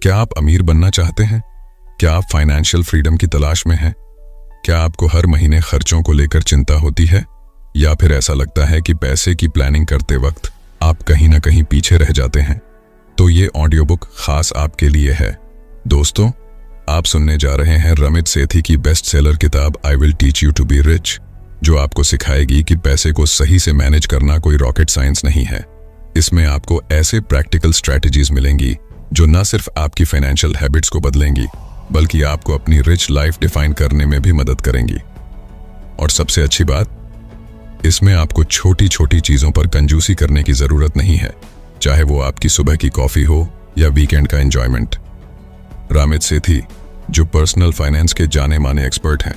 क्या आप अमीर बनना चाहते हैं? क्या आप फाइनेंशियल फ्रीडम की तलाश में हैं? क्या आपको हर महीने खर्चों को लेकर चिंता होती है, या फिर ऐसा लगता है कि पैसे की प्लानिंग करते वक्त आप कहीं ना कहीं पीछे रह जाते हैं? तो ये ऑडियो बुक खास आपके लिए है। दोस्तों, आप सुनने जा रहे हैं रमित सेठी की बेस्ट सेलर किताब I will teach you to be rich, जो आपको सिखाएगी कि पैसे को सही से मैनेज करना कोई रॉकेट साइंस नहीं है। इसमें आपको ऐसे प्रैक्टिकल स्ट्रैटेजीज मिलेंगी जो न सिर्फ आपकी फाइनेंशियल हैबिट्स को बदलेंगी, बल्कि आपको अपनी रिच लाइफ डिफाइन करने में भी मदद करेंगी। और सबसे अच्छी बात, इसमें आपको छोटी छोटी चीजों पर कंजूसी करने की जरूरत नहीं है, चाहे वो आपकी सुबह की कॉफी हो या वीकेंड का एंजॉयमेंट। रमित सेठी, जो पर्सनल फाइनेंस के जाने माने एक्सपर्ट हैं,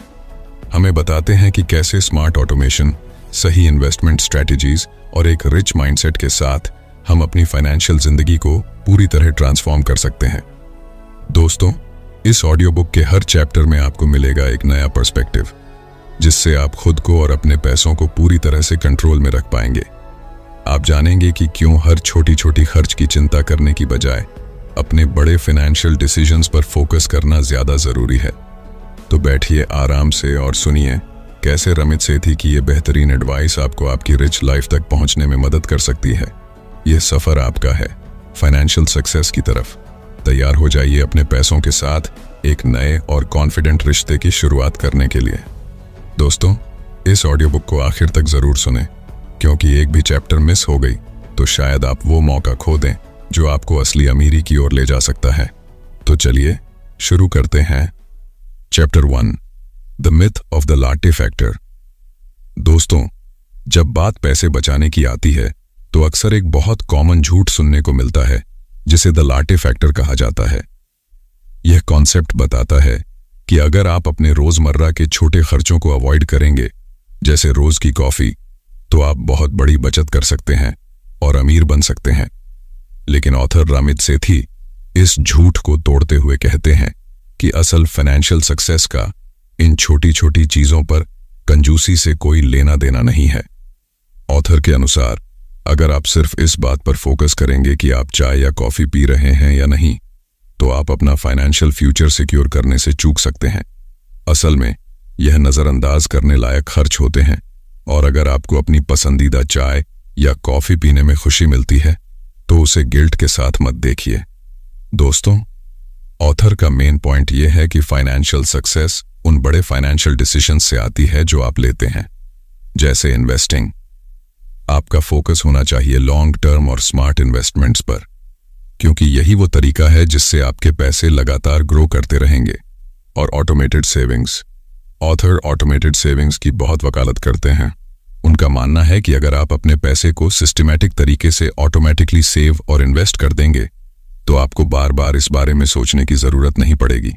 हमें बताते हैं कि कैसे स्मार्ट ऑटोमेशन, सही इन्वेस्टमेंट स्ट्रैटेजीज और एक रिच माइंडसेट के साथ हम अपनी फाइनेंशियल जिंदगी को पूरी तरह ट्रांसफॉर्म कर सकते हैं। दोस्तों, इस ऑडियो बुक के हर चैप्टर में आपको मिलेगा एक नया पर्सपेक्टिव, जिससे आप खुद को और अपने पैसों को पूरी तरह से कंट्रोल में रख पाएंगे। आप जानेंगे कि क्यों हर छोटी छोटी खर्च की चिंता करने की बजाय अपने बड़े फाइनेंशियल डिसीजंस पर फोकस करना ज्यादा जरूरी है। तो बैठिए आराम से और सुनिए कैसे रमित सेठी की ये बेहतरीन एडवाइस आपको आपकी रिच लाइफ तक पहुंचने में मदद कर सकती है। यह सफर आपका है फाइनेंशियल सक्सेस की तरफ। तैयार हो जाइए अपने पैसों के साथ एक नए और कॉन्फिडेंट रिश्ते की शुरुआत करने के लिए। दोस्तों, इस ऑडियो बुक को आखिर तक जरूर सुनें, क्योंकि एक भी चैप्टर मिस हो गई तो शायद आप वो मौका खो दें जो आपको असली अमीरी की ओर ले जा सकता है। तो चलिए शुरू करते हैं। Chapter 1, the myth of the latte factor. दोस्तों, जब बात पैसे बचाने की आती है तो अक्सर एक बहुत कॉमन झूठ सुनने को मिलता है, जिसे द लाटे फैक्टर कहा जाता है। यह कॉन्सेप्ट बताता है कि अगर आप अपने रोजमर्रा के छोटे खर्चों को अवॉइड करेंगे, जैसे रोज की कॉफी, तो आप बहुत बड़ी बचत कर सकते हैं और अमीर बन सकते हैं। लेकिन ऑथर रमित सेठी इस झूठ को तोड़ते हुए कहते हैं कि असल फाइनेंशियल सक्सेस का इन छोटी छोटी चीजों पर कंजूसी से कोई लेना देना नहीं है। ऑथर के अनुसार, अगर आप सिर्फ इस बात पर फोकस करेंगे कि आप चाय या कॉफी पी रहे हैं या नहीं, तो आप अपना फाइनेंशियल फ्यूचर सिक्योर करने से चूक सकते हैं। असल में यह नजरअंदाज करने लायक खर्च होते हैं, और अगर आपको अपनी पसंदीदा चाय या कॉफी पीने में खुशी मिलती है तो उसे गिल्ट के साथ मत देखिए। दोस्तों, ऑथर का मेन पॉइंट यह है कि फाइनेंशियल सक्सेस उन बड़े फाइनेंशियल डिसीजंस से आती है जो आप लेते हैं, जैसे इन्वेस्टिंग। आपका फोकस होना चाहिए लॉन्ग टर्म और स्मार्ट इन्वेस्टमेंट्स पर, क्योंकि यही वो तरीका है जिससे आपके पैसे लगातार ग्रो करते रहेंगे। और automated savings. Author automated savings की बहुत वकालत करते हैं। उनका मानना है कि अगर आप अपने पैसे को सिस्टमैटिक तरीके से ऑटोमेटिकली सेव और इन्वेस्ट कर देंगे, तो आपको बार बार इस बारे में सोचने की जरूरत नहीं पड़ेगी।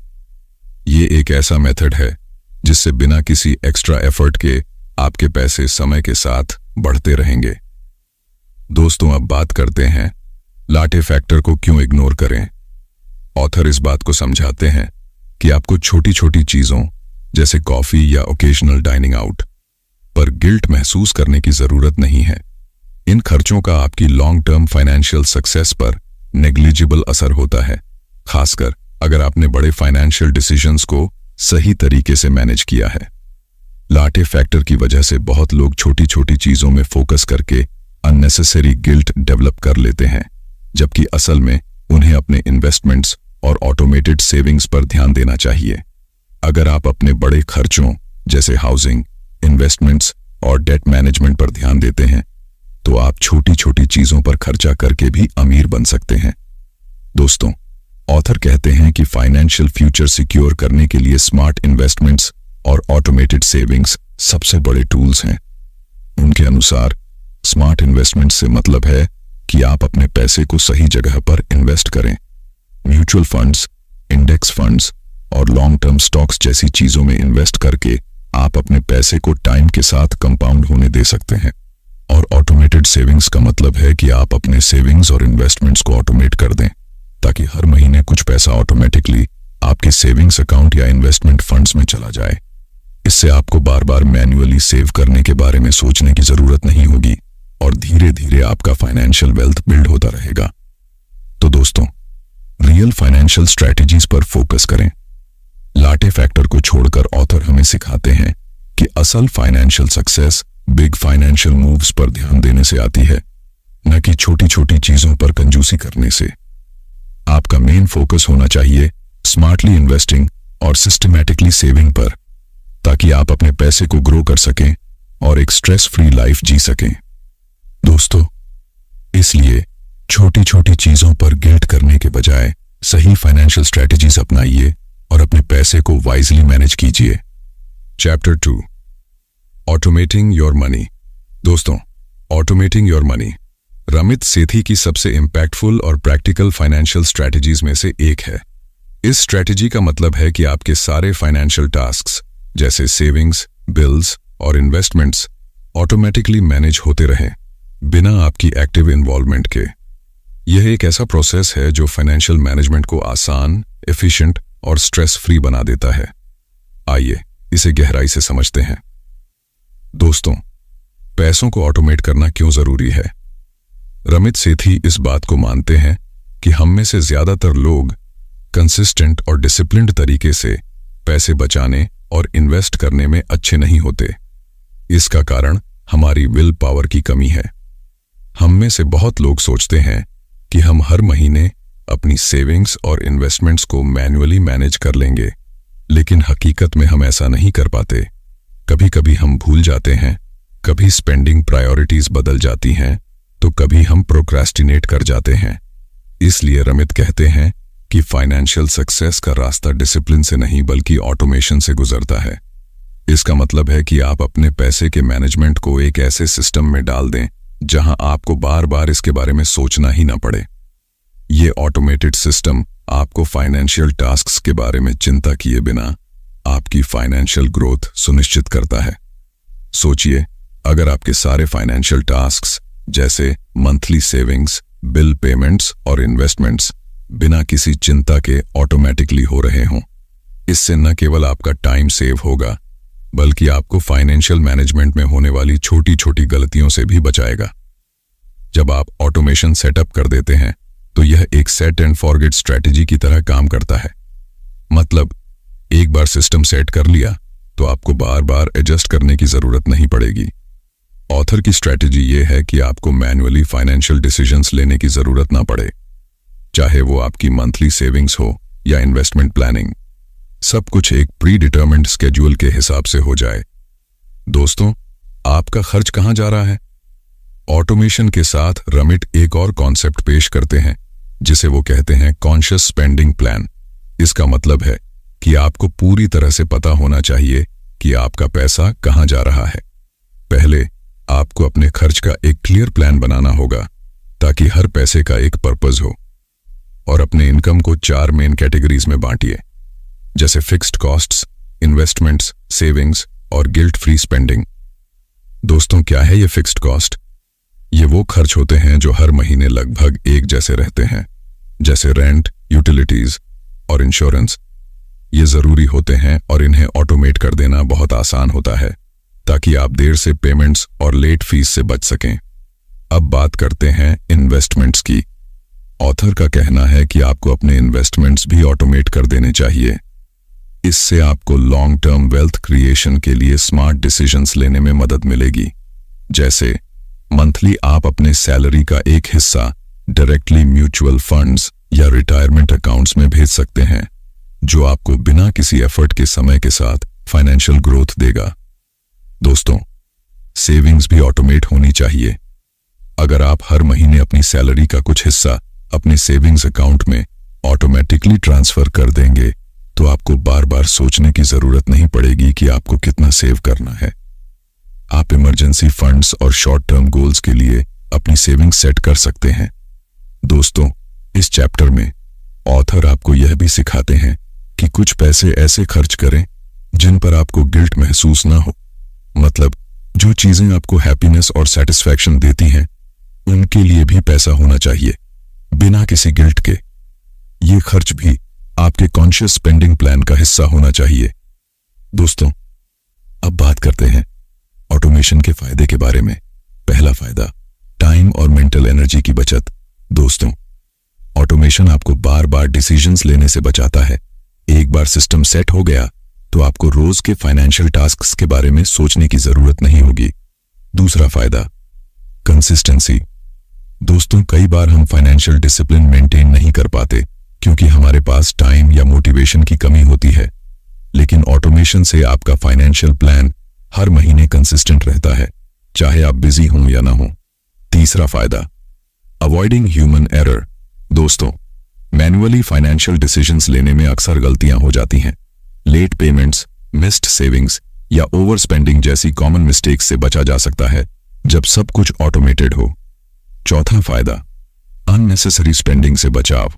ये एक ऐसा मेथड है जिससे बिना किसी एक्स्ट्रा एफर्ट के आपके पैसे समय के साथ बढ़ते रहेंगे। दोस्तों, अब बात करते हैं लाटे फैक्टर को क्यों इग्नोर करें। ऑथर इस बात को समझाते हैं कि आपको छोटी छोटी चीजों जैसे कॉफी या ओकेजनल डाइनिंग आउट पर गिल्ट महसूस करने की जरूरत नहीं है। इन खर्चों का आपकी लॉन्ग टर्म फाइनेंशियल सक्सेस पर नेग्लिजिबल असर होता है, खासकर अगर आपने बड़े फाइनेंशियल डिसीजंस को सही तरीके से मैनेज किया है। लाटे फैक्टर की वजह से बहुत लोग छोटी छोटी चीजों में फोकस करके अननेसेसरी गिल्ट डेवलप कर लेते हैं, जबकि असल में उन्हें अपने इन्वेस्टमेंट्स और ऑटोमेटेड सेविंग्स पर ध्यान देना चाहिए। अगर आप अपने बड़े खर्चों जैसे हाउसिंग, इन्वेस्टमेंट्स और डेट मैनेजमेंट पर ध्यान देते हैं, तो आप छोटी छोटी चीजों पर खर्चा करके भी अमीर बन सकते हैं। दोस्तों, ऑथर कहते हैं कि फाइनेंशियल फ्यूचर सिक्योर करने के लिए स्मार्ट इन्वेस्टमेंट्स और ऑटोमेटेड सेविंग्स सबसे बड़े टूल्स हैं। उनके अनुसार स्मार्ट इन्वेस्टमेंट से मतलब है कि आप अपने पैसे को सही जगह पर इन्वेस्ट करें। म्यूचुअल फंड्स, इंडेक्स फंड्स और लॉन्ग टर्म स्टॉक्स जैसी चीजों में इन्वेस्ट करके आप अपने पैसे को टाइम के साथ कंपाउंड होने दे सकते हैं। और ऑटोमेटेड सेविंग्स का मतलब है कि आप अपने सेविंग्स और इन्वेस्टमेंट्स को ऑटोमेट कर दें, ताकि हर महीने कुछ पैसा ऑटोमेटिकली आपके सेविंग्स अकाउंट या इन्वेस्टमेंट फंड्स में चला जाए। इससे आपको बार बार मैन्युअली सेव करने के बारे में सोचने की जरूरत नहीं होगी और धीरे धीरे आपका फाइनेंशियल वेल्थ बिल्ड होता रहेगा। तो दोस्तों, रियल फाइनेंशियल स्ट्रैटेजीज पर फोकस करें। लाटे फैक्टर को छोड़कर ऑथर हमें सिखाते हैं कि असल financial success big financial moves पर ध्यान देने से आती है, न कि छोटी छोटी चीजों पर कंजूसी करने से। आपका मेन फोकस होना चाहिए स्मार्टली इन्वेस्टिंग और सिस्टमैटिकली सेविंग पर, ताकि आप अपने पैसे को ग्रो कर सकें और एक स्ट्रेस फ्री लाइफ जी सकें। दोस्तों, इसलिए छोटी छोटी चीजों पर गिल्ट करने के बजाय सही फाइनेंशियल स्ट्रेटजीज अपनाइए और अपने पैसे को वाइजली मैनेज कीजिए। Chapter 2, automating your money. दोस्तों, ऑटोमेटिंग योर मनी रमित सेठी की सबसे इंपैक्टफुल और प्रैक्टिकल फाइनेंशियल स्ट्रैटेजीज में से एक है। इस स्ट्रैटेजी का मतलब है कि आपके सारे फाइनेंशियल टास्क्स जैसे सेविंग्स, बिल्स और इन्वेस्टमेंट्स ऑटोमेटिकली मैनेज होते रहें बिना आपकी एक्टिव इन्वॉल्वमेंट के। यह एक ऐसा प्रोसेस है जो फाइनेंशियल मैनेजमेंट को आसान, एफिशिएंट और स्ट्रेस फ्री बना देता है। आइए इसे गहराई से समझते हैं। दोस्तों, पैसों को ऑटोमेट करना क्यों जरूरी है? रमित सेठी इस बात को मानते हैं कि हम में से ज्यादातर लोग कंसिस्टेंट और डिसिप्लिन्ड तरीके से पैसे बचाने और इन्वेस्ट करने में अच्छे नहीं होते। इसका कारण हमारी विल पावर की कमी है। हम में से बहुत लोग सोचते हैं कि हम हर महीने अपनी सेविंग्स और इन्वेस्टमेंट्स को मैन्युअली मैनेज कर लेंगे, लेकिन हकीकत में हम ऐसा नहीं कर पाते। कभी कभी हम भूल जाते हैं, कभी स्पेंडिंग प्रायोरिटीज बदल जाती हैं, तो कभी हम प्रोक्रेस्टिनेट कर जाते हैं। इसलिए रमित कहते हैं कि फाइनेंशियल सक्सेस का रास्ता डिसिप्लिन से नहीं बल्कि ऑटोमेशन से गुजरता है। इसका मतलब है कि आप अपने पैसे के मैनेजमेंट को एक ऐसे सिस्टम में डाल दें जहां आपको बार बार इसके बारे में सोचना ही ना पड़े। ये ऑटोमेटेड सिस्टम आपको फाइनेंशियल टास्क्स के बारे में चिंता किए बिना आपकी फाइनेंशियल ग्रोथ सुनिश्चित करता है। सोचिए, अगर आपके सारे फाइनेंशियल टास्क्स जैसे मंथली सेविंग्स, बिल पेमेंट्स और इन्वेस्टमेंट्स बिना किसी चिंता के ऑटोमेटिकली हो रहे हों। इससे न केवल आपका टाइम सेव होगा, बल्कि आपको फाइनेंशियल मैनेजमेंट में होने वाली छोटी छोटी गलतियों से भी बचाएगा। जब आप ऑटोमेशन सेटअप कर देते हैं तो यह एक सेट एंड फॉरगेट स्ट्रैटेजी की तरह काम करता है। मतलब, एक बार सिस्टम सेट कर लिया तो आपको बार बार एडजस्ट करने की जरूरत नहीं पड़ेगी। ऑथर की स्ट्रैटेजी यह है कि आपको मैन्युअली फाइनेंशियल डिसीजंस लेने की जरूरत ना पड़े, चाहे वो आपकी मंथली सेविंग्स हो या इन्वेस्टमेंट प्लानिंग। सब कुछ एक प्री डिटर्मिन्ड स्केड्यूल के हिसाब से हो जाए। दोस्तों, आपका खर्च कहां जा रहा है? ऑटोमेशन के साथ रमिट एक और कॉन्सेप्ट पेश करते हैं जिसे वो कहते हैं कॉन्शियस स्पेंडिंग प्लान। इसका मतलब है कि आपको पूरी तरह से पता होना चाहिए कि आपका पैसा कहां जा रहा है। पहले आपको अपने खर्च का एक क्लियर प्लान बनाना होगा ताकि हर पैसे का एक पर्पस हो। और अपने इनकम को 4 मेन कैटेगरीज में बांटिए, जैसे फिक्स्ड कॉस्ट्स, इन्वेस्टमेंट्स, सेविंग्स और गिल्ट फ्री स्पेंडिंग। दोस्तों, क्या है ये फिक्स्ड कॉस्ट? ये वो खर्च होते हैं जो हर महीने लगभग एक जैसे रहते हैं, जैसे रेंट, यूटिलिटीज और इंश्योरेंस। ये जरूरी होते हैं और इन्हें ऑटोमेट कर देना बहुत आसान होता है ताकि आप देर से पेमेंट्स और लेट फीस से बच सकें। अब बात करते हैं इन्वेस्टमेंट्स की। ऑथर का कहना है कि आपको अपने इन्वेस्टमेंट्स भी ऑटोमेट कर देने चाहिए। इससे आपको लॉन्ग टर्म वेल्थ क्रिएशन के लिए स्मार्ट डिसीजंस लेने में मदद मिलेगी। जैसे मंथली आप अपने सैलरी का एक हिस्सा डायरेक्टली म्यूचुअल फंड्स या रिटायरमेंट अकाउंट्स में भेज सकते हैं, जो आपको बिना किसी एफर्ट के समय के साथ फाइनेंशियल ग्रोथ देगा। दोस्तों, सेविंग्स भी ऑटोमेट होनी चाहिए। अगर आप हर महीने अपनी सैलरी का कुछ हिस्सा अपने सेविंग्स अकाउंट में ऑटोमेटिकली ट्रांसफर कर देंगे तो आपको बार बार सोचने की जरूरत नहीं पड़ेगी कि आपको कितना सेव करना है। आप इमरजेंसी फंड्स और शॉर्ट टर्म गोल्स के लिए अपनी सेविंग्स सेट कर सकते हैं। दोस्तों, इस चैप्टर में ऑथर आपको यह भी सिखाते हैं कि कुछ पैसे ऐसे खर्च करें जिन पर आपको गिल्ट महसूस ना हो। मतलब, जो चीजें आपको हैप्पीनेस और सेटिस्फैक्शन देती हैं उनके लिए भी पैसा होना चाहिए, बिना किसी गिल्ट के। ये खर्च भी आपके कॉन्शियस स्पेंडिंग प्लान का हिस्सा होना चाहिए। दोस्तों, अब बात करते हैं ऑटोमेशन के फायदे के बारे में। पहला फायदा, टाइम और मेंटल एनर्जी की बचत। दोस्तों, ऑटोमेशन आपको बार बार डिसीजंस लेने से बचाता है। एक बार सिस्टम सेट हो गया तो आपको रोज के फाइनेंशियल टास्क्स के बारे में सोचने की जरूरत नहीं होगी। दूसरा फायदा, कंसिस्टेंसी। दोस्तों, कई बार हम फाइनेंशियल डिसिप्लिन मेंटेन नहीं कर पाते क्योंकि हमारे पास टाइम या मोटिवेशन की कमी होती है, लेकिन ऑटोमेशन से आपका फाइनेंशियल प्लान हर महीने कंसिस्टेंट रहता है, चाहे आप बिजी हों या ना हो। तीसरा फायदा, अवॉइडिंग ह्यूमन एरर। दोस्तों, मैन्युअली फाइनेंशियल डिसीजंस लेने में अक्सर गलतियां हो जाती हैं। लेट पेमेंट्स, मिस्ड सेविंग्स या ओवर स्पेंडिंग जैसी कॉमन मिस्टेक्स से बचा जा सकता है जब सब कुछ ऑटोमेटेड हो। चौथा फायदा, अननेसेसरी स्पेंडिंग से बचाव।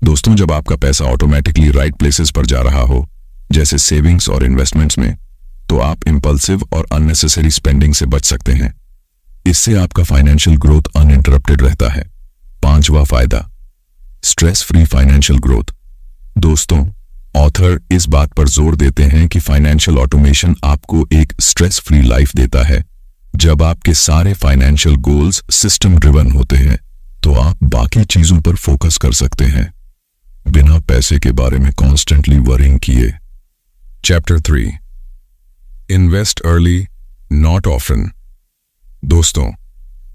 दोस्तों, जब आपका पैसा ऑटोमेटिकली राइट प्लेसेस पर जा रहा हो, जैसे सेविंग्स और इन्वेस्टमेंट्स में, तो आप इंपल्सिव और अननेसेसरी स्पेंडिंग से बच सकते हैं। इससे आपका फाइनेंशियल ग्रोथ अनइंटरप्टेड रहता है। पांचवा फायदा, स्ट्रेस फ्री फाइनेंशियल ग्रोथ। दोस्तों, ऑथर इस बात पर जोर देते हैं कि फाइनेंशियल ऑटोमेशन आपको एक स्ट्रेस फ्री लाइफ देता है। जब आपके सारे फाइनेंशियल गोल्स सिस्टम ड्रिवन होते हैं तो आप बाकी चीजों पर फोकस कर सकते हैं, बिना पैसे के बारे में कॉन्स्टेंटली वरिंग किए। Chapter 3, invest early not often. दोस्तों,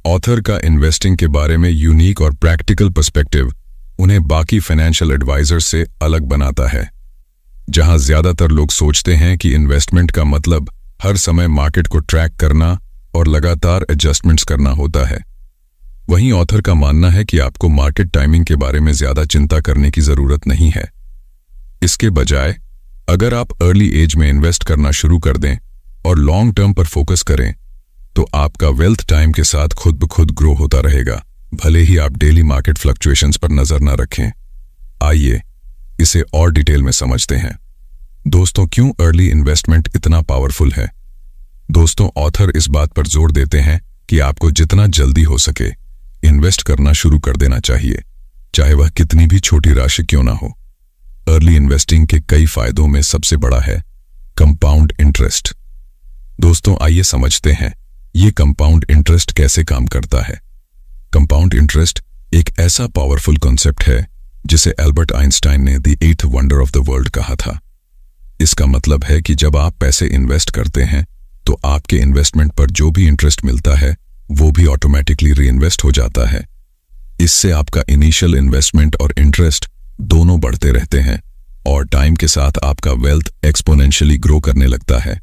ऑथर का इन्वेस्टिंग के बारे में यूनिक और प्रैक्टिकल पर्सपेक्टिव उन्हें बाकी फाइनेंशियल एडवाइजर से अलग बनाता है। जहां ज्यादातर लोग सोचते हैं कि इन्वेस्टमेंट का मतलब हर समय मार्केट को ट्रैक करना और लगातार एडजस्टमेंट्स करना होता है, वहीं ऑथर का मानना है कि आपको मार्केट टाइमिंग के बारे में ज्यादा चिंता करने की जरूरत नहीं है। इसके बजाय अगर आप अर्ली एज में इन्वेस्ट करना शुरू कर दें और लॉन्ग टर्म पर फोकस करें तो आपका वेल्थ टाइम के साथ खुद ब खुद ग्रो होता रहेगा, भले ही आप डेली मार्केट फ्लक्चुएशंस पर नजर न रखें। आइए इसे और डिटेल में समझते हैं। दोस्तों, क्यों अर्ली इन्वेस्टमेंट इतना पावरफुल है? दोस्तों, ऑथर इस बात पर जोर देते हैं कि आपको जितना जल्दी हो सके इन्वेस्ट करना शुरू कर देना चाहिए, चाहे वह कितनी भी छोटी राशि क्यों ना हो। अर्ली इन्वेस्टिंग के कई फायदों में सबसे बड़ा है कंपाउंड इंटरेस्ट। दोस्तों, आइए समझते हैं ये कंपाउंड इंटरेस्ट कैसे काम करता है। कंपाउंड इंटरेस्ट एक ऐसा पावरफुल कॉन्सेप्ट है जिसे एल्बर्ट आइंस्टाइन ने the 8th wonder of the world कहा था। इसका मतलब है कि जब आप पैसे इन्वेस्ट करते हैं तो आपके इन्वेस्टमेंट पर जो भी इंटरेस्ट मिलता है वो भी ऑटोमेटिकली रीइन्वेस्ट हो जाता है। इससे आपका इनिशियल इन्वेस्टमेंट और इंटरेस्ट दोनों बढ़ते रहते हैं और टाइम के साथ आपका वेल्थ एक्सपोनेंशियली ग्रो करने लगता है।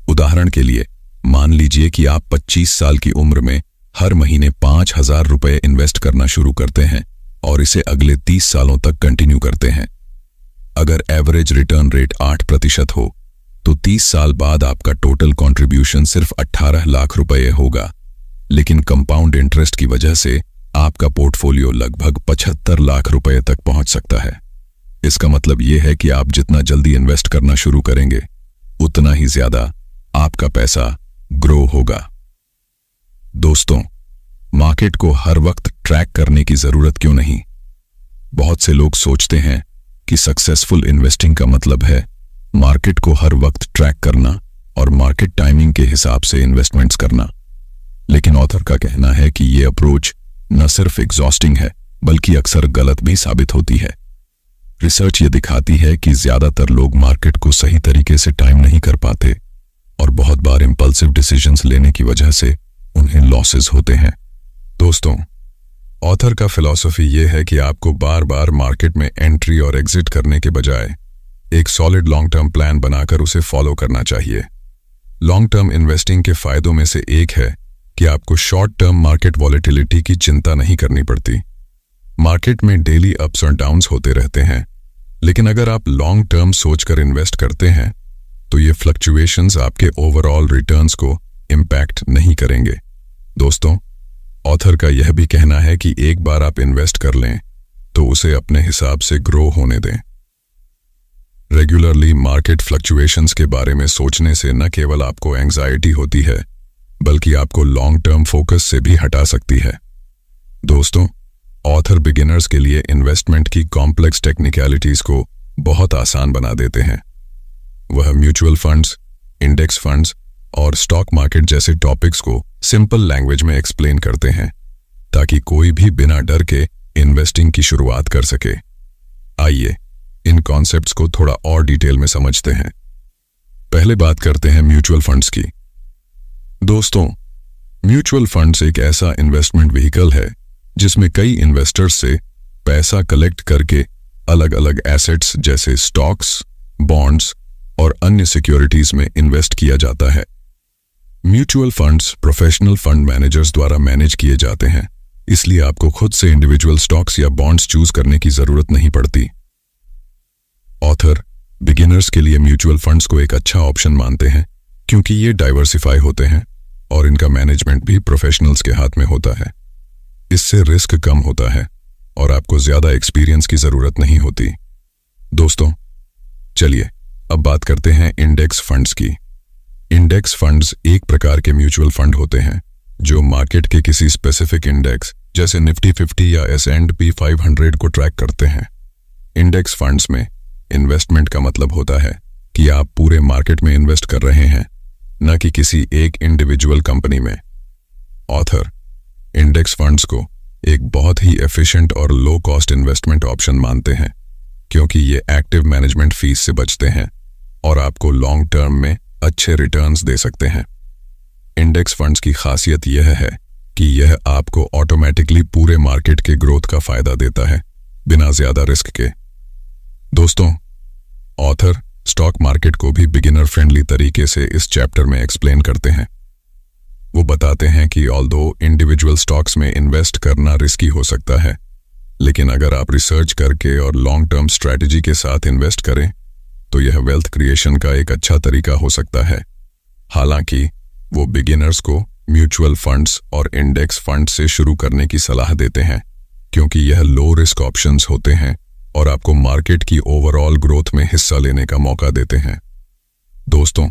उदाहरण के लिए, मान लीजिए कि आप 25 साल की उम्र में हर महीने 5,000 रुपए इन्वेस्ट करना शुरू करते हैं और इसे अगले 30 सालों तक कंटिन्यू करते हैं। अगर एवरेज रिटर्न रेट 8% हो तो 30 साल बाद आपका टोटल कंट्रीब्यूशन सिर्फ 18 लाख रुपए होगा, लेकिन कंपाउंड इंटरेस्ट की वजह से आपका पोर्टफोलियो लगभग 75 लाख रुपए तक पहुंच सकता है। इसका मतलब यह है कि आप जितना जल्दी इन्वेस्ट करना शुरू करेंगे उतना ही ज्यादा आपका पैसा ग्रो होगा। दोस्तों, मार्केट को हर वक्त ट्रैक करने की जरूरत क्यों नहीं? बहुत से लोग सोचते हैं कि सक्सेसफुल इन्वेस्टिंग का मतलब है मार्केट को हर वक्त ट्रैक करना और मार्केट टाइमिंग के हिसाब से इन्वेस्टमेंट्स करना, लेकिन ऑथर का कहना है कि यह अप्रोच न सिर्फ एग्जॉस्टिंग है बल्कि अक्सर गलत भी साबित होती है। रिसर्च ये दिखाती है कि ज्यादातर लोग मार्केट को सही तरीके से टाइम नहीं कर पाते और बहुत बार इंपल्सिव डिसीजंस लेने की वजह से उन्हें लॉसेस होते हैं। दोस्तों, ऑथर का फिलॉसफी ये है कि आपको बार बार मार्केट में एंट्री और एग्जिट करने के बजाय एक सॉलिड लॉन्ग टर्म प्लान बनाकर उसे फॉलो करना चाहिए। लॉन्ग टर्म इन्वेस्टिंग के फायदों में से एक है कि आपको शॉर्ट टर्म मार्केट वॉलेटिलिटी की चिंता नहीं करनी पड़ती। मार्केट में डेली अप्स और डाउन्स होते रहते हैं, लेकिन अगर आप लॉन्ग टर्म सोचकर इन्वेस्ट करते हैं तो ये फ्लक्चुएशंस आपके ओवरऑल रिटर्न्स को इम्पैक्ट नहीं करेंगे। दोस्तों, ऑथर का यह भी कहना है कि एक बार आप इन्वेस्ट कर लें तो उसे अपने हिसाब से ग्रो होने दें। रेगुलरली मार्केट फ्लक्चुएशंस के बारे में सोचने से न केवल आपको एंग्जाइटी होती है बल्कि आपको लॉन्ग टर्म फोकस से भी हटा सकती है। दोस्तों, ऑथर बिगिनर्स के लिए इन्वेस्टमेंट की कॉम्प्लेक्स टेक्निकलिटीज को बहुत आसान बना देते हैं। वह म्यूचुअल फंड्स, इंडेक्स फंड्स और स्टॉक मार्केट जैसे टॉपिक्स को सिंपल लैंग्वेज में एक्सप्लेन करते हैं ताकि कोई भी बिना डर के इन्वेस्टिंग की शुरुआत कर सके। आइए इन कॉन्सेप्ट्स को थोड़ा और डिटेल में समझते हैं। पहले बात करते हैं म्यूचुअल फंड्स की। दोस्तों, म्यूचुअल फंड्स एक ऐसा इन्वेस्टमेंट व्हीकल है जिसमें कई इन्वेस्टर्स से पैसा कलेक्ट करके अलग अलग एसेट्स जैसे स्टॉक्स, बॉन्ड्स और अन्य सिक्योरिटीज में इन्वेस्ट किया जाता है। Mutual funds professional fund managers द्वारा मैनेज किए जाते हैं, इसलिए आपको खुद से इंडिविजुअल स्टॉक्स या बॉन्ड्स चूज करने की जरूरत नहीं पड़ती। ऑथर बिगिनर्स के लिए म्यूचुअल फंड्स को एक अच्छा ऑप्शन मानते हैं क्योंकि ये डाइवर्सिफाई होते हैं और इनका मैनेजमेंट भी प्रोफेशनल्स के हाथ में होता है। इससे रिस्क कम होता है और आपको ज्यादा एक्सपीरियंस की जरूरत नहीं होती। दोस्तों, चलिए अब बात करते हैं इंडेक्स फंड्स की। इंडेक्स फंड्स एक प्रकार के म्यूचुअल फंड होते हैं जो मार्केट के किसी स्पेसिफिक इंडेक्स जैसे निफ्टी 50 या S&P 500 को ट्रैक करते हैं। इंडेक्स फंड्स में इन्वेस्टमेंट का मतलब होता है कि आप पूरे मार्केट में इन्वेस्ट कर रहे हैं, न कि किसी एक इंडिविजुअल कंपनी में। ऑथर इंडेक्स फंड्स को एक बहुत ही एफिशिएंट और लो कॉस्ट इन्वेस्टमेंट ऑप्शन मानते हैं क्योंकि ये एक्टिव मैनेजमेंट फीस से बचते हैं और आपको लॉन्ग टर्म में अच्छे रिटर्न्स दे सकते हैं। इंडेक्स फंड्स की खासियत यह है कि यह आपको ऑटोमेटिकली पूरे मार्केट के ग्रोथ का फायदा देता है बिना ज्यादा रिस्क के। दोस्तों, ऑथर स्टॉक मार्केट को भी बिगिनर फ्रेंडली तरीके से इस चैप्टर में एक्सप्लेन करते हैं। वो बताते हैं कि ऑल्दो इंडिविजुअल स्टॉक्स में इन्वेस्ट करना रिस्की हो सकता है, लेकिन अगर आप रिसर्च करके और लॉन्ग टर्म स्ट्रैटेजी के साथ इन्वेस्ट करें तो यह वेल्थ क्रिएशन का एक अच्छा तरीका हो सकता है। हालांकि वो बिगिनर्स को म्यूचुअल फंड्स और इंडेक्स फंड से शुरू करने की सलाह देते हैं क्योंकि यह लो रिस्क ऑप्शंस होते हैं और आपको मार्केट की ओवरऑल ग्रोथ में हिस्सा लेने का मौका देते हैं। दोस्तों,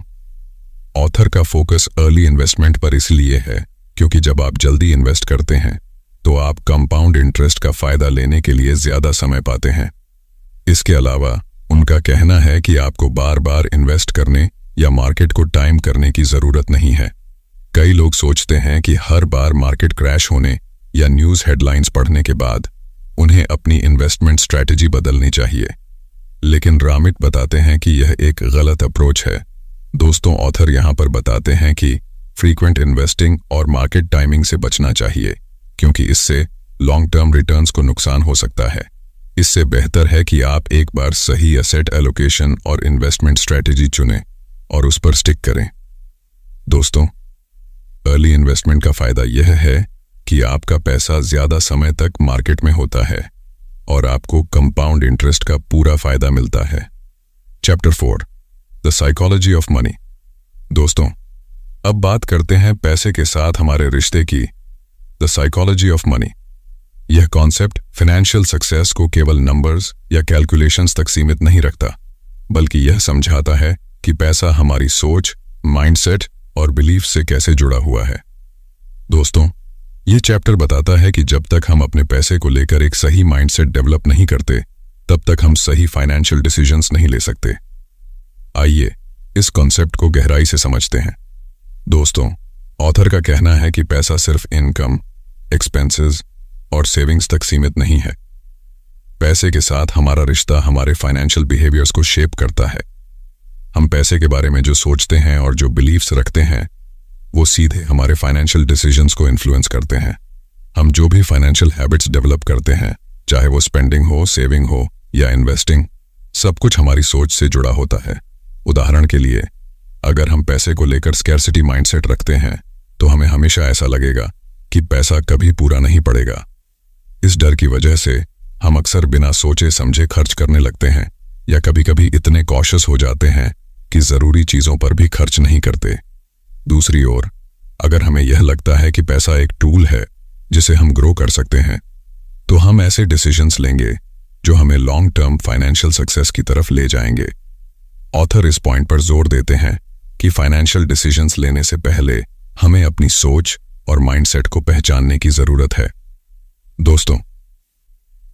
ऑथर का फोकस अर्ली इन्वेस्टमेंट पर इसलिए है क्योंकि जब आप जल्दी इन्वेस्ट करते हैं तो आप कंपाउंड इंटरेस्ट का फायदा लेने के लिए ज्यादा समय पाते हैं। इसके अलावा उनका कहना है कि आपको बार बार इन्वेस्ट करने या मार्केट को टाइम करने की जरूरत नहीं है। कई लोग सोचते हैं कि हर बार मार्केट क्रैश होने या न्यूज हेडलाइंस पढ़ने के बाद उन्हें अपनी इन्वेस्टमेंट स्ट्रैटेजी बदलनी चाहिए, लेकिन रामित बताते हैं कि यह एक गलत अप्रोच है। दोस्तों, ऑथर यहां पर बताते हैं कि फ्रीक्वेंट इन्वेस्टिंग और मार्केट टाइमिंग से बचना चाहिए क्योंकि इससे लॉन्ग टर्म रिटर्न्स को नुकसान हो सकता है। इससे बेहतर है कि आप एक बार सही एसेट एलोकेशन और इन्वेस्टमेंट स्ट्रैटेजी चुनें और उस पर स्टिक करें। दोस्तों, अर्ली इन्वेस्टमेंट का फायदा यह है कि आपका पैसा ज्यादा समय तक मार्केट में होता है और आपको कंपाउंड इंटरेस्ट का पूरा फायदा मिलता है। Chapter 4 the psychology of money. दोस्तों, अब बात करते हैं पैसे के साथ हमारे रिश्ते की। The psychology of money. यह कॉन्सेप्ट फाइनेंशियल सक्सेस को केवल नंबर्स या कैलकुलेशंस तक सीमित नहीं रखता, बल्कि यह समझाता है कि पैसा हमारी सोच, माइंडसेट और बिलीफ से कैसे जुड़ा हुआ है। दोस्तों, यह चैप्टर बताता है कि जब तक हम अपने पैसे को लेकर एक सही माइंडसेट डेवलप नहीं करते, तब तक हम सही फाइनेंशियल डिसीजंस नहीं ले सकते। आइए इस कॉन्सेप्ट को गहराई से समझते हैं। दोस्तों, ऑथर का कहना है कि पैसा सिर्फ इनकम, एक्सपेंसेस और सेविंग्स तक सीमित नहीं है। पैसे के साथ हमारा रिश्ता हमारे फाइनेंशियल बिहेवियर्स को शेप करता है। हम पैसे के बारे में जो सोचते हैं और जो बिलीफ्स रखते हैं वो सीधे हमारे फाइनेंशियल डिसीजंस को इन्फ्लुएंस करते हैं। हम जो भी फाइनेंशियल हैबिट्स डेवलप करते हैं, चाहे वो स्पेंडिंग हो, सेविंग हो या इन्वेस्टिंग, सब कुछ हमारी सोच से जुड़ा होता है। उदाहरण के लिए, अगर हम पैसे को लेकर स्कैर्सिटी माइंडसेट रखते हैं तो हमें हमेशा ऐसा लगेगा कि पैसा कभी पूरा नहीं पड़ेगा। इस डर की वजह से हम अक्सर बिना सोचे समझे खर्च करने लगते हैं या कभी-कभी इतने कॉशियस हो जाते हैं कि जरूरी चीजों पर भी खर्च नहीं करते। दूसरी ओर, अगर हमें यह लगता है कि पैसा एक टूल है जिसे हम ग्रो कर सकते हैं, तो हम ऐसे डिसीजंस लेंगे जो हमें लॉन्ग टर्म फाइनेंशियल सक्सेस की तरफ ले जाएंगे। ऑथर इस पॉइंट पर जोर देते हैं कि फाइनेंशियल डिसीजंस लेने से पहले हमें अपनी सोच और माइंडसेट को पहचानने की जरूरत है। दोस्तों,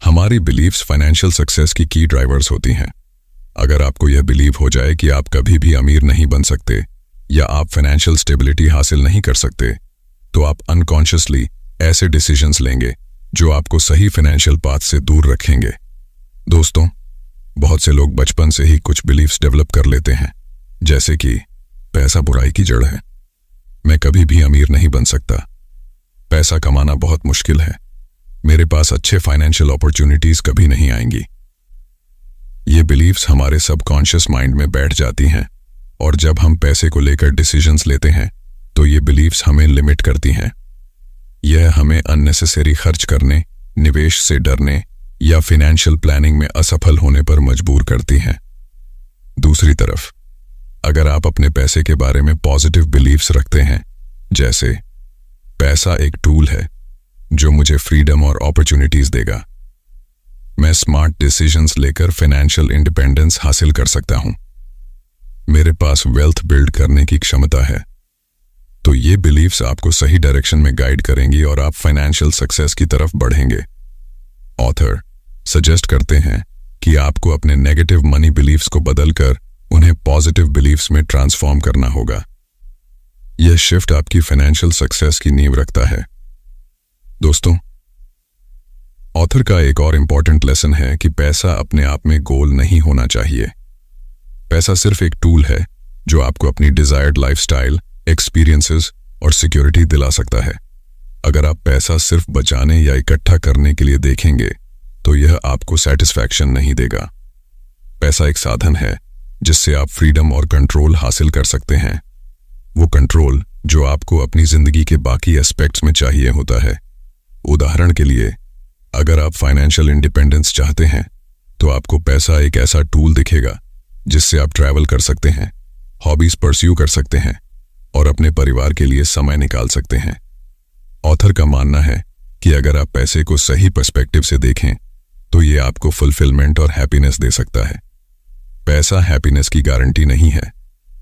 हमारी बिलीव्स फाइनेंशियल सक्सेस की की ड्राइवर्स होती हैं। अगर आपको यह बिलीव हो जाए कि आप कभी भी अमीर नहीं बन सकते या आप फाइनेंशियल स्टेबिलिटी हासिल नहीं कर सकते, तो आप अनकॉन्शियसली ऐसे डिसीजंस लेंगे जो आपको सही फाइनेंशियल पाथ से दूर रखेंगे। दोस्तों, बहुत से लोग बचपन से ही कुछ बिलीफ्स डेवलप कर लेते हैं, जैसे कि पैसा बुराई की जड़ है, मैं कभी भी अमीर नहीं बन सकता, पैसा कमाना बहुत मुश्किल है, मेरे पास अच्छे फाइनेंशियल अपॉर्चुनिटीज कभी नहीं आएंगी। ये बिलीफ्स हमारे सबकॉन्शियस माइंड में बैठ जाती हैं और जब हम पैसे को लेकर डिसीजंस लेते हैं तो ये बिलीफ्स हमें लिमिट करती हैं। यह हमें अननेसेसरी खर्च करने, निवेश से डरने या फाइनेंशियल प्लानिंग में असफल होने पर मजबूर करती हैं। दूसरी तरफ, अगर आप अपने पैसे के बारे में पॉजिटिव बिलीफ्स रखते हैं, जैसे पैसा एक टूल है जो मुझे फ्रीडम और अपॉर्चुनिटीज देगा, मैं स्मार्ट डिसीजंस लेकर फाइनेंशियल इंडिपेंडेंस हासिल कर सकता हूं, मेरे पास वेल्थ बिल्ड करने की क्षमता है, तो ये बिलीफ्स आपको सही डायरेक्शन में गाइड करेंगी और आप फाइनेंशियल सक्सेस की तरफ बढ़ेंगे। ऑथर सजेस्ट करते हैं कि आपको अपने नेगेटिव मनी बिलीफ्स को बदलकर उन्हें पॉजिटिव बिलीफ्स में ट्रांसफॉर्म करना होगा। यह शिफ्ट आपकी फाइनेंशियल सक्सेस की नींव रखता है। दोस्तों, ऑथर का एक और इंपॉर्टेंट लेसन है कि पैसा अपने आप में गोल नहीं होना चाहिए। पैसा सिर्फ एक टूल है जो आपको अपनी डिजायर्ड लाइफस्टाइल, एक्सपीरियंसेस और सिक्योरिटी दिला सकता है। अगर आप पैसा सिर्फ बचाने या इकट्ठा करने के लिए देखेंगे तो यह आपको सेटिस्फैक्शन नहीं देगा। पैसा एक साधन है जिससे आप फ्रीडम और कंट्रोल हासिल कर सकते हैं, वो कंट्रोल जो आपको अपनी जिंदगी के बाकी एस्पेक्ट्स में चाहिए होता है। उदाहरण के लिए, अगर आप फाइनेंशियल इंडिपेंडेंस चाहते हैं तो आपको पैसा एक ऐसा टूल दिखेगा जिससे आप ट्रैवल कर सकते हैं, हॉबीज परस्यू कर सकते हैं और अपने परिवार के लिए समय निकाल सकते हैं। ऑथर का मानना है कि अगर आप पैसे को सही पर्सपेक्टिव से देखें तो ये आपको फुलफिलमेंट और हैप्पीनेस दे सकता है। पैसा हैप्पीनेस की गारंटी नहीं है,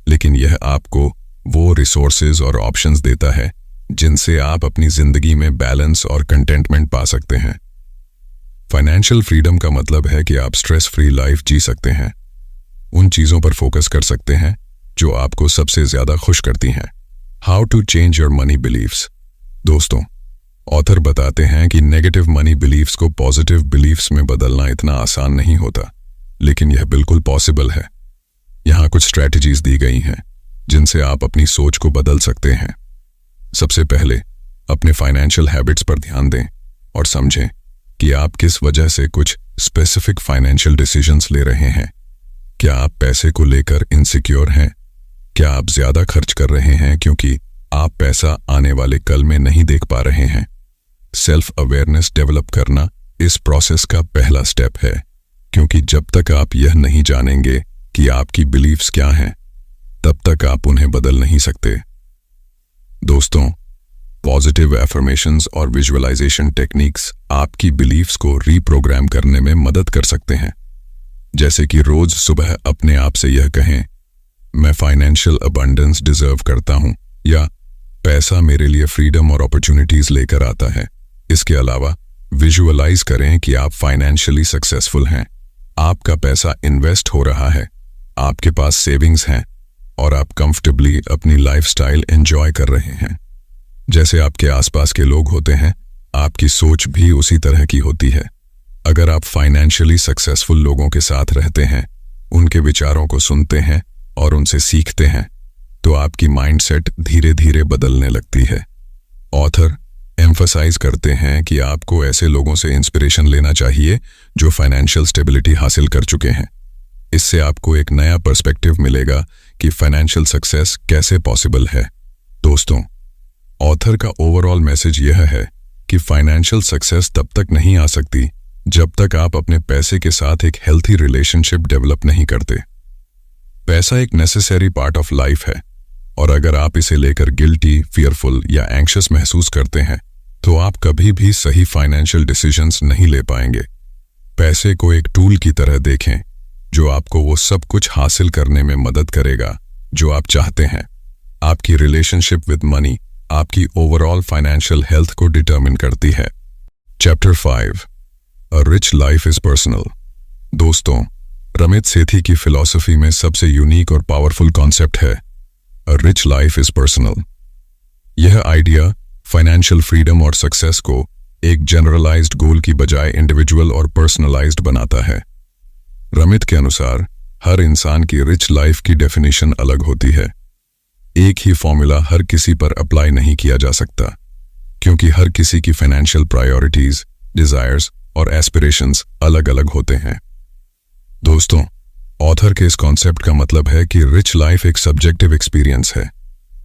लेकिन यह आपको वो रिसोर्सेज और ऑप्शंस देता है जिनसे आप अपनी जिंदगी में बैलेंस और कंटेंटमेंट पा सकते हैं। फाइनेंशियल फ्रीडम का मतलब है कि आप स्ट्रेस फ्री लाइफ जी सकते हैं, उन चीजों पर फोकस कर सकते हैं जो आपको सबसे ज्यादा खुश करती हैं। How to change your money beliefs. दोस्तों, ऑथर बताते हैं कि नेगेटिव मनी बिलीफ्स को पॉजिटिव बिलीफ्स में बदलना इतना आसान नहीं होता, लेकिन यह बिल्कुल पॉसिबल है। यहां कुछ स्ट्रैटेजीज दी गई हैं जिनसे आप अपनी सोच को बदल सकते हैं। सबसे पहले, अपने फाइनेंशियल हैबिट्स पर ध्यान दें और समझें कि आप किस वजह से कुछ स्पेसिफिक फाइनेंशियल डिसीजंस ले रहे हैं। क्या आप पैसे को लेकर इनसिक्योर हैं? क्या आप ज्यादा खर्च कर रहे हैं क्योंकि आप पैसा आने वाले कल में नहीं देख पा रहे हैं? सेल्फ अवेयरनेस डेवलप करना इस प्रोसेस का पहला स्टेप है, क्योंकि जब तक आप यह नहीं जानेंगे कि आपकी बिलीफ्स क्या हैं, तब तक आप उन्हें बदल नहीं सकते। दोस्तों, पॉजिटिव एफर्मेशंस और विजुअलाइजेशन टेक्निक्स आपकी बिलीफ्स को रीप्रोग्राम करने में मदद कर सकते हैं। जैसे कि रोज सुबह अपने आप से यह कहें, मैं फाइनेंशियल अबंडेंस डिजर्व करता हूं, या पैसा मेरे लिए फ्रीडम और अपॉर्चुनिटीज लेकर आता है। इसके अलावा विजुअलाइज करें कि आप फाइनेंशियली सक्सेसफुल हैं, आपका पैसा इन्वेस्ट हो रहा है, आपके पास सेविंग्स हैं और आप कंफर्टेबली अपनी लाइफस्टाइल एंजॉय कर रहे हैं। जैसे आपके आसपास के लोग होते हैं, आपकी सोच भी उसी तरह की होती है। अगर आप फाइनेंशियली सक्सेसफुल लोगों के साथ रहते हैं, उनके विचारों को सुनते हैं और उनसे सीखते हैं, तो आपकी माइंडसेट धीरे धीरे बदलने लगती है। ऑथर एम्फसाइज करते हैं कि आपको ऐसे लोगों से इंस्पिरेशन लेना चाहिए जो फाइनेंशियल स्टेबिलिटी हासिल कर चुके हैं। इससे आपको एक नया पर्सपेक्टिव मिलेगा कि फाइनेंशियल सक्सेस कैसे पॉसिबल है। दोस्तों, ऑथर का ओवरऑल मैसेज यह है कि फाइनेंशियल सक्सेस तब तक नहीं आ सकती जब तक आप अपने पैसे के साथ एक हेल्थी रिलेशनशिप डेवलप नहीं करते। पैसा एक नेसेसरी पार्ट ऑफ लाइफ है, और अगर आप इसे लेकर गिल्टी, फियरफुल या एंग्शियस महसूस करते हैं तो आप कभी भी सही फाइनेंशियल डिसीजंस नहीं ले पाएंगे। पैसे को एक टूल की तरह देखें जो आपको वो सब कुछ हासिल करने में मदद करेगा जो आप चाहते हैं। आपकी रिलेशनशिप विद मनी आपकी ओवरऑल फाइनेंशियल हेल्थ को डिटरमिन करती है। Chapter 5, a rich life is personal. दोस्तों, रमित सेठी की फिलॉसफी में सबसे यूनिक और पावरफुल कॉन्सेप्ट है a rich life is personal. यह आइडिया फाइनेंशियल फ्रीडम और सक्सेस को एक जनरलाइज्ड गोल की बजाय इंडिविजुअल और पर्सनलाइज्ड बनाता है। रमित के अनुसार हर इंसान की रिच लाइफ की डेफिनेशन अलग होती है। एक ही फॉर्मूला हर किसी पर अप्लाई नहीं किया जा सकता, क्योंकि हर किसी की फाइनेंशियल प्रायोरिटीज, डिजायर्स और एस्पिरेशंस अलग अलग होते हैं। दोस्तों, ऑथर के इस कॉन्सेप्ट का मतलब है कि रिच लाइफ एक सब्जेक्टिव एक्सपीरियंस है।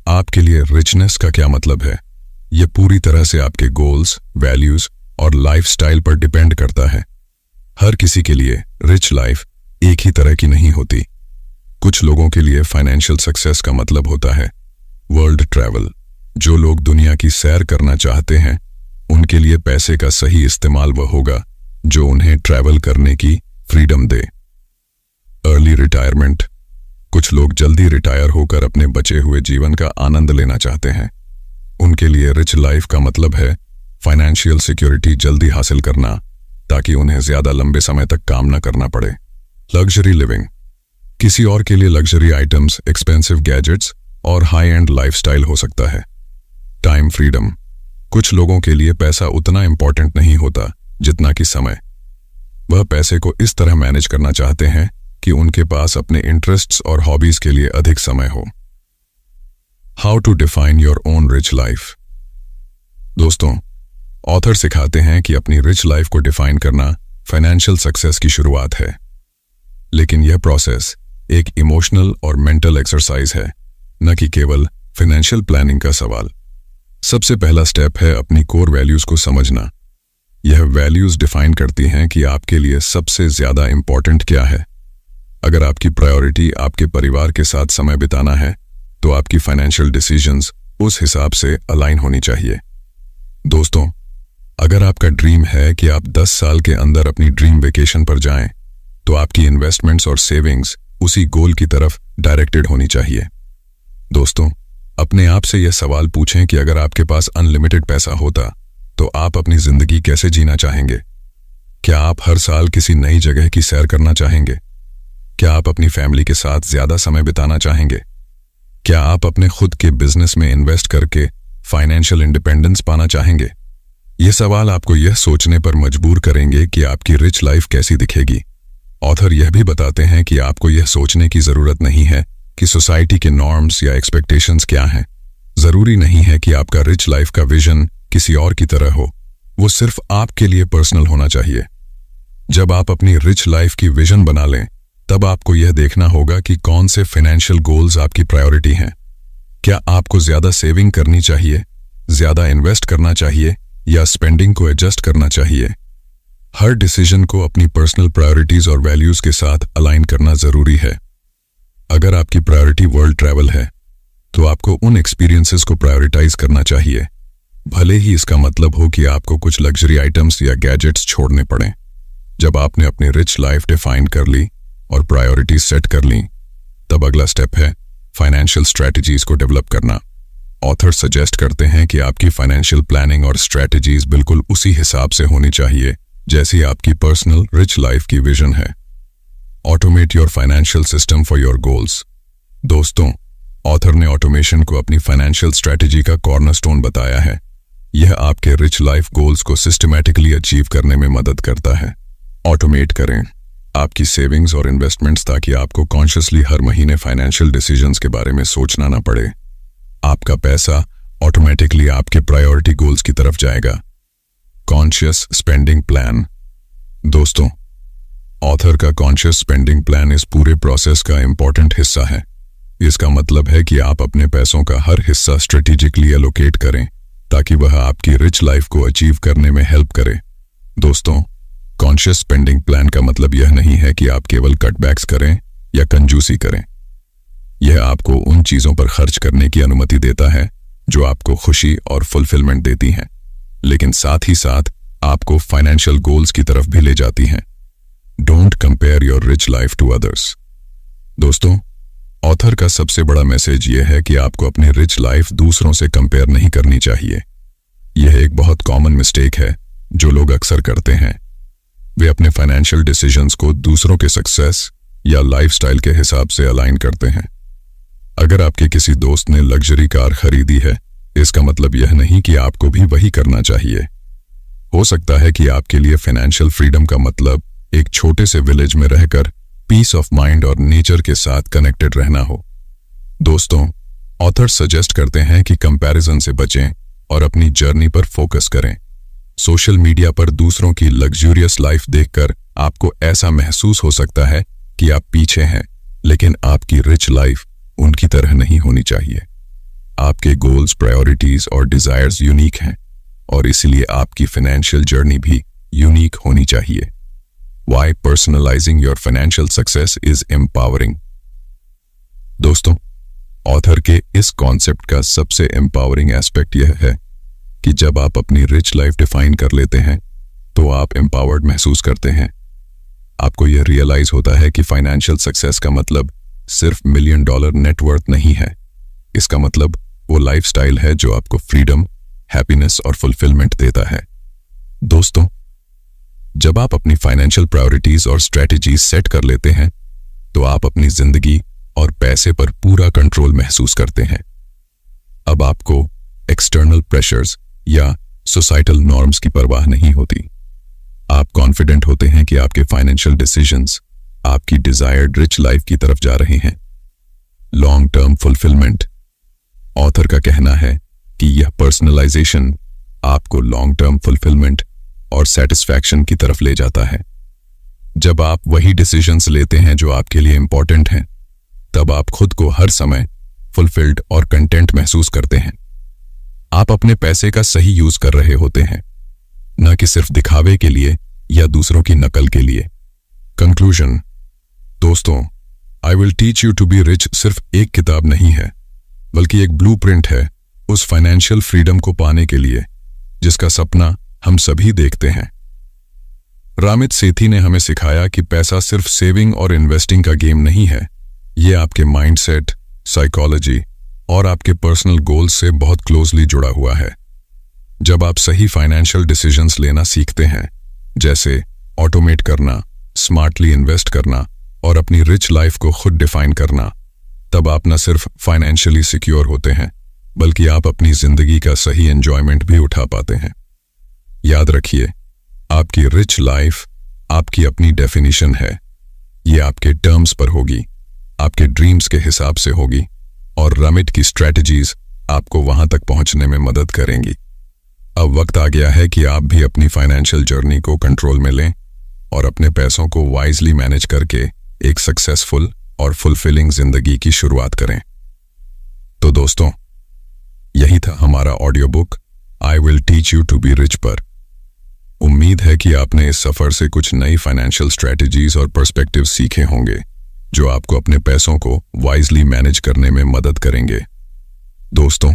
आपके लिए रिचनेस का क्या मतलब है, यह पूरी तरह से आपके गोल्स, वैल्यूज और लाइफस्टाइल पर डिपेंड करता है। हर किसी के लिए रिच लाइफ एक ही तरह की नहीं होती। कुछ लोगों के लिए फाइनेंशियल सक्सेस का मतलब होता है वर्ल्ड ट्रैवल। जो लोग दुनिया की सैर करना चाहते हैं, उनके लिए पैसे का सही इस्तेमाल वह होगा जो उन्हें ट्रैवल करने की फ्रीडम दे। Early retirement. कुछ लोग जल्दी रिटायर होकर अपने बचे हुए जीवन का आनंद लेना चाहते हैं। उनके लिए रिच लाइफ का मतलब है फाइनेंशियल सिक्योरिटी जल्दी हासिल करना, ताकि उन्हें ज्यादा लंबे समय तक काम न करना पड़े। Luxury living. किसी और के लिए लग्जरी आइटम्स, एक्सपेंसिव गैजेट्स और हाई एंड लाइफस्टाइल हो सकता है। Time freedom. कुछ लोगों के लिए पैसा उतना इंपॉर्टेंट नहीं होता जितना कि समय। वह पैसे को इस तरह मैनेज करना चाहते हैं कि उनके पास अपने इंटरेस्ट्स और हॉबीज के लिए अधिक समय हो। How to define your own rich life. दोस्तों, ऑथर सिखाते हैं कि अपनी रिच लाइफ को डिफाइन करना फाइनेंशियल सक्सेस की शुरुआत है, लेकिन यह प्रोसेस एक इमोशनल और मेंटल एक्सरसाइज है, न कि केवल फाइनेंशियल प्लानिंग का सवाल। सबसे पहला स्टेप है अपनी कोर वैल्यूज को समझना। यह वैल्यूज डिफाइन करती हैं कि आपके लिए सबसे ज्यादा इंपॉर्टेंट क्या है। अगर आपकी प्रायोरिटी आपके परिवार के साथ समय बिताना है, तो आपकी फाइनेंशियल डिसीजंस उस हिसाब से अलाइन होनी चाहिए। दोस्तों, अगर आपका ड्रीम है कि आप 10 साल के अंदर अपनी ड्रीम वेकेशन पर जाएं, तो आपकी इन्वेस्टमेंट्स और सेविंग्स उसी गोल की तरफ डायरेक्टेड होनी चाहिए। दोस्तों, अपने आप से यह सवाल पूछें कि अगर आपके पास अनलिमिटेड पैसा होता, तो आप अपनी जिंदगी कैसे जीना चाहेंगे? क्या आप हर साल किसी नई जगह की सैर करना चाहेंगे? क्या आप अपनी फैमिली के साथ ज्यादा समय बिताना चाहेंगे? क्या आप अपने खुद के बिजनेस में इन्वेस्ट करके फाइनेंशियल इंडिपेंडेंस पाना चाहेंगे? ये सवाल आपको यह सोचने पर मजबूर करेंगे कि आपकी रिच लाइफ कैसी दिखेगी। ऑथर यह भी बताते हैं कि आपको यह सोचने की जरूरत नहीं है कि सोसाइटी के नॉर्म्स या एक्सपेक्टेशंस क्या हैं। जरूरी नहीं है कि आपका रिच लाइफ का विजन किसी और की तरह हो, वो सिर्फ आपके लिए पर्सनल होना चाहिए। जब आप अपनी रिच लाइफ की विजन बना लें, तब आपको यह देखना होगा कि कौन से फाइनेंशियल गोल्स आपकी प्रायोरिटी हैं। क्या आपको ज्यादा सेविंग करनी चाहिए, ज्यादा इन्वेस्ट करना चाहिए या स्पेंडिंग को एडजस्ट करना चाहिए? हर डिसीजन को अपनी पर्सनल प्रायोरिटीज और वैल्यूज के साथ अलाइन करना जरूरी है। अगर आपकी प्रायोरिटी वर्ल्ड ट्रैवल है, तो आपको उन एक्सपीरियंसेस को प्रायोरिटाइज करना चाहिए, भले ही इसका मतलब हो कि आपको कुछ लग्जरी आइटम्स या गैजेट्स छोड़ने पड़ें। जब आपने अपनी रिच लाइफ डिफाइन कर ली और प्रायोरिटीज सेट कर ली, तब अगला स्टेप है फाइनेंशियल स्ट्रैटेजीज को डेवलप करना। ऑथर सजेस्ट करते हैं कि आपकी फाइनेंशियल प्लानिंग और स्ट्रैटेजीज बिल्कुल उसी हिसाब से होनी चाहिए जैसी आपकी पर्सनल रिच लाइफ की विजन है। Automate your financial system for your goals. दोस्तों, ऑथर ने ऑटोमेशन को अपनी फाइनेंशियल स्ट्रैटेजी का कॉर्नरस्टोन बताया है। यह आपके रिच लाइफ गोल्स को सिस्टमैटिकली अचीव करने में मदद करता है। ऑटोमेट करें आपकी सेविंग्स और इन्वेस्टमेंट्स, ताकि आपको कॉन्शियसली हर महीने फाइनेंशियल डिसीजंस के बारे में सोचना ना पड़े। आपका पैसा ऑटोमेटिकली आपके प्रायोरिटी गोल्स की तरफ जाएगा। Conscious spending plan. दोस्तों, ऑथर का कॉन्शियस स्पेंडिंग प्लान इस पूरे प्रोसेस का इंपॉर्टेंट हिस्सा है। इसका मतलब है कि आप अपने पैसों का हर हिस्सा स्ट्रेटेजिकली एलोकेट करें, ताकि वह आपकी रिच लाइफ को अचीव करने में हेल्प करे। दोस्तों, कॉन्शियस स्पेंडिंग प्लान का मतलब यह नहीं है कि आप केवल कटबैक्स करें या कंजूसी करें। यह आपको उन चीजों पर खर्च करने की अनुमति देता है जो आपको खुशी और फुलफिलमेंट देती हैं, लेकिन साथ ही साथ आपको फाइनेंशियल गोल्स की तरफ भी ले जाती हैं। Don't compare your rich life to others. दोस्तों, ऑथर का सबसे बड़ा मैसेज यह है कि आपको अपनी रिच लाइफ दूसरों से कंपेयर नहीं करनी चाहिए। यह एक बहुत कॉमन मिस्टेक है जो लोग अक्सर करते हैं। वे अपने फाइनेंशियल डिसीजंस को दूसरों के सक्सेस या लाइफस्टाइल के हिसाब से अलाइन करते हैं। अगर आपके किसी दोस्त ने लग्जरी कार खरीदी है, इसका मतलब यह नहीं कि आपको भी वही करना चाहिए। हो सकता है कि आपके लिए फाइनेंशियल फ्रीडम का मतलब एक छोटे से विलेज में रहकर पीस ऑफ माइंड और नेचर के साथ कनेक्टेड रहना हो। दोस्तों, ऑथर्स सजेस्ट करते हैं कि कंपैरिजन से बचें और अपनी जर्नी पर फोकस करें। सोशल मीडिया पर दूसरों की लग्जूरियस लाइफ देखकर आपको ऐसा महसूस हो सकता है कि आप पीछे हैं, लेकिन आपकी रिच लाइफ उनकी तरह नहीं होनी चाहिए। आपके गोल्स, प्रायोरिटीज और डिजायर्स यूनिक हैं और इसलिए आपकी फाइनेंशियल जर्नी भी यूनिक होनी चाहिए। Why personalizing your financial success is empowering। दोस्तों, ऑथर के इस कॉन्सेप्ट का सबसे एम्पावरिंग एस्पेक्ट यह है कि जब आप अपनी रिच लाइफ डिफाइन कर लेते हैं तो आप एम्पावर्ड महसूस करते हैं। आपको यह रियलाइज होता है कि फाइनेंशियल सक्सेस का मतलब सिर्फ $1 मिलियन नेटवर्थ नहीं है। इसका मतलब वो लाइफस्टाइल है जो आपको फ्रीडम, हैप्पीनेस और फुलफिलमेंट देता है। दोस्तों, जब आप अपनी फाइनेंशियल प्रायोरिटीज और स्ट्रेटजीज सेट कर लेते हैं तो आप अपनी जिंदगी और पैसे पर पूरा कंट्रोल महसूस करते हैं। अब आपको एक्सटर्नल प्रेशर्स या सोसाइटल नॉर्म्स की परवाह नहीं होती। आप कॉन्फिडेंट होते हैं कि आपके फाइनेंशियल डिसीजंस आपकी डिजायर्ड रिच लाइफ की तरफ जा रहे हैं। Long term fulfilment. ऑथर का कहना है कि यह पर्सनलाइजेशन आपको लॉन्ग टर्म फुलफिलमेंट और सेटिस्फैक्शन की तरफ ले जाता है। जब आप वही डिसीजंस लेते हैं जो आपके लिए इंपॉर्टेंट हैं, तब आप खुद को हर समय फुलफिल्ड और कंटेंट महसूस करते हैं। आप अपने पैसे का सही यूज कर रहे होते हैं, न कि सिर्फ दिखावे के लिए या दूसरों की नकल के लिए। कंक्लूजन। दोस्तों, I will teach you to be rich सिर्फ एक किताब नहीं है, बल्कि एक ब्लूप्रिंट है उस फाइनेंशियल फ्रीडम को पाने के लिए जिसका सपना हम सभी देखते हैं। रामित सेठी ने हमें सिखाया कि पैसा सिर्फ सेविंग और इन्वेस्टिंग का गेम नहीं है। ये आपके माइंडसेट, साइकोलॉजी और आपके पर्सनल गोल्स से बहुत क्लोजली जुड़ा हुआ है। जब आप सही फाइनेंशियल डिसीजंस लेना सीखते हैं, जैसे ऑटोमेट करना, स्मार्टली इन्वेस्ट करना और अपनी रिच लाइफ को खुद डिफाइन करना, तब आप न सिर्फ फाइनेंशियली सिक्योर होते हैं, बल्कि आप अपनी जिंदगी का सही एंजॉयमेंट भी उठा पाते हैं। याद रखिए, आपकी रिच लाइफ आपकी अपनी डेफिनेशन है। ये आपके टर्म्स पर होगी, आपके ड्रीम्स के हिसाब से होगी और रामित की स्ट्रेटजीज आपको वहां तक पहुंचने में मदद करेंगी। अब वक्त आ गया है कि आप भी अपनी फाइनेंशियल जर्नी को कंट्रोल में लें और अपने पैसों को वाइजली मैनेज करके एक सक्सेसफुल और फुलफिलिंग जिंदगी की शुरुआत करें। तो दोस्तों, यही था हमारा audio book I will teach you to be rich पर। उम्मीद है कि आपने इस सफर से कुछ नई फाइनेंशियल स्ट्रेटजीज और पर्सपेक्टिव सीखे होंगे जो आपको अपने पैसों को वाइजली मैनेज करने में मदद करेंगे। दोस्तों,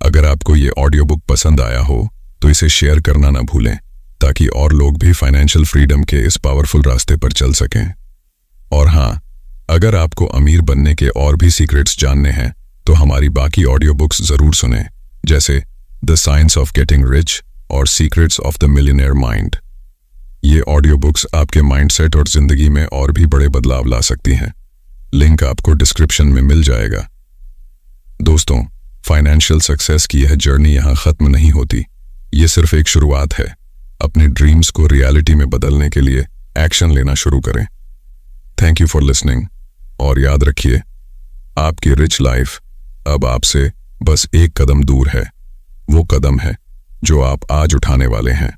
अगर आपको ये ऑडियो बुक पसंद आया हो तो इसे शेयर करना ना भूलें, ताकि और लोग भी फाइनेंशियल फ्रीडम के इस पावरफुल रास्ते पर चल सकें। और हाँ, अगर आपको अमीर बनने के और भी सीक्रेट्स जानने हैं तो हमारी बाकी ऑडियो बुक्स जरूर सुनें, जैसे the science of getting rich और secrets of the millionaire mind. ये ऑडियो बुक्स आपके माइंडसेट और जिंदगी में और भी बड़े बदलाव ला सकती हैं। लिंक आपको डिस्क्रिप्शन में मिल जाएगा। दोस्तों, फाइनेंशियल सक्सेस की यह जर्नी यहाँ खत्म नहीं होती। ये सिर्फ एक शुरुआत है। अपने ड्रीम्स को रियलिटी में बदलने के लिए एक्शन लेना शुरू करें। थैंक यू फॉर लिसनिंग और याद रखिए, आपकी रिच लाइफ अब आपसे बस एक कदम दूर है। वो कदम है जो आप आज उठाने वाले हैं।